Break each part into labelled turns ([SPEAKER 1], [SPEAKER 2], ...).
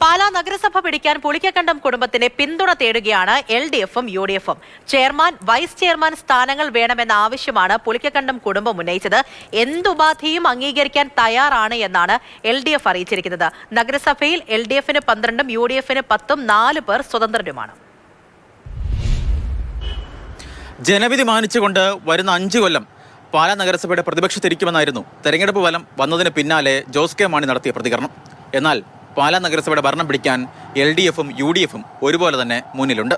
[SPEAKER 1] പാലാ നഗരസഭ പിടിക്കാൻ പുളിക്കക്കണ്ടം കുടുംബത്തിന് പിന്തുണ തേടുകയാണ് LDF-ഉം UDF-ഉം. ചെയർമാൻ, വൈസ് ചെയർമാൻ സ്ഥാനങ്ങൾ വേണമെന്ന ആവശ്യമാണ് പുളിക്കക്കണ്ടം കുടുംബം ഉന്നയിച്ചത്. എന്തുപാധിയും അംഗീകരിക്കാൻ തയ്യാറാണ് എന്നാണ് LDF അറിയിച്ചിരിക്കുന്നത്. നഗരസഭയിൽ LDF-ന് 12-ഉം UDF-ന് 10-ഉം 4 പേർ സ്വതന്ത്രരുമാണ്.
[SPEAKER 2] ജനവിധി മാനിച്ചുകൊണ്ട് വരുന്ന 5 കൊല്ലം പാലാ നഗരസഭയുടെ പ്രതിപക്ഷത്തിരിക്കുമെന്നായിരുന്നു തെരഞ്ഞെടുപ്പ് ഫലം വന്നതിന് പിന്നാലെ ജോസ് കെ മാണി നടത്തിയ പ്രതികരണം. എന്നാൽ പാലാ നഗരസഭയുടെ ഭരണം പിടിക്കാൻ LDF-ഉം UDF-ഉം ഒരുപോലെ തന്നെ മുന്നിലുണ്ട്.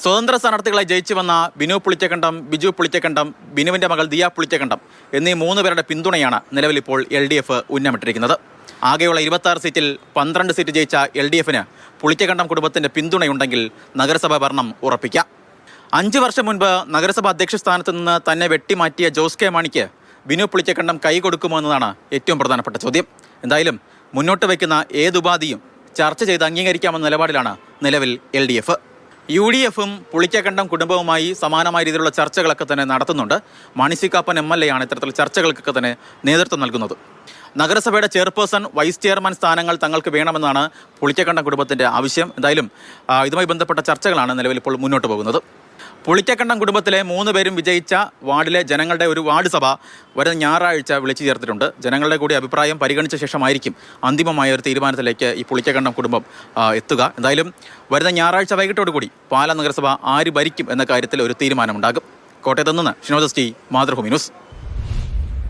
[SPEAKER 2] സ്വതന്ത്ര സ്ഥാനാർത്ഥികളായി ജയിച്ചു വന്ന ബിനു പുളിക്കക്കണ്ടം, ബിജു പുളിക്കക്കണ്ടം, ബിനുവിന്റെ മകൾ ദിയ പുളിക്കക്കണ്ടം എന്നീ 3 പേരുടെ പിന്തുണയാണ് നിലവിൽ ഇപ്പോൾ LDF ഉന്നമിട്ടിരിക്കുന്നത്. ആകെയുള്ള 26 സീറ്റിൽ 12 സീറ്റ് ജയിച്ച LDF-ന് പുളിക്കക്കണ്ടം കുടുംബത്തിന്റെ പിന്തുണയുണ്ടെങ്കിൽ നഗരസഭാ ഭരണം ഉറപ്പിക്കാം. 5 വർഷം മുൻപ് നഗരസഭ അധ്യക്ഷ സ്ഥാനത്ത് നിന്ന് തന്നെ വെട്ടിമാറ്റിയ ജോസ് കെ മാണിക്ക് ബിനു പുളിക്കക്കണ്ടം കൈ കൊടുക്കുമോ എന്നതാണ് ഏറ്റവും പ്രധാനപ്പെട്ട ചോദ്യം. എന്തായാലും മുന്നോട്ട് വയ്ക്കുന്ന ഏതുപാധിയും ചർച്ച ചെയ്ത് അംഗീകരിക്കാമെന്ന നിലപാടിലാണ് നിലവിൽ LDF. UDF-ഉം പുളിക്കക്കണ്ടം കുടുംബവുമായി സമാനമായ രീതിയിലുള്ള ചർച്ചകളൊക്കെ തന്നെ നടത്തുന്നുണ്ട്. മാണി സി കാപ്പൻ MLA ആണ് ഇത്തരത്തിലുള്ള ചർച്ചകൾക്കൊക്കെ തന്നെ നേതൃത്വം നൽകുന്നത്. നഗരസഭയുടെ ചെയർപേഴ്സൺ, വൈസ് ചെയർമാൻ സ്ഥാനങ്ങൾ തങ്ങൾക്ക് വേണമെന്നാണ് പുളിക്കക്കണ്ടം കുടുംബത്തിൻ്റെ ആവശ്യം. എന്തായാലും ഇതുമായി ബന്ധപ്പെട്ട ചർച്ചകളാണ് നിലവിൽ ഇപ്പോൾ മുന്നോട്ട് പോകുന്നത്. പുളിക്കക്കണ്ടം കുടുംബത്തിലെ 3 പേരും വിജയിച്ച വാർഡിലെ ജനങ്ങളുടെ ഒരു വാർഡ് സഭ വരുന്ന ഞായറാഴ്ച വിളിച്ചു ചേർത്തിട്ടുണ്ട്. ജനങ്ങളുടെ കൂടി അഭിപ്രായം പരിഗണിച്ച ശേഷമായിരിക്കും അന്തിമമായ ഒരു തീരുമാനത്തിലേക്ക് ഈ പുളിക്കക്കണ്ടം കുടുംബം എത്തുക. എന്തായാലും വരുന്ന ഞായറാഴ്ച വൈകിട്ടോടുകൂടി പാലാ നഗരസഭ ആര് ഭരിക്കും എന്ന കാര്യത്തിൽ ഒരു തീരുമാനമുണ്ടാകും. കോട്ടയത്ത് നിന്ന് ഷിനോജ് ടി, മാതൃഭൂമി ന്യൂസ്.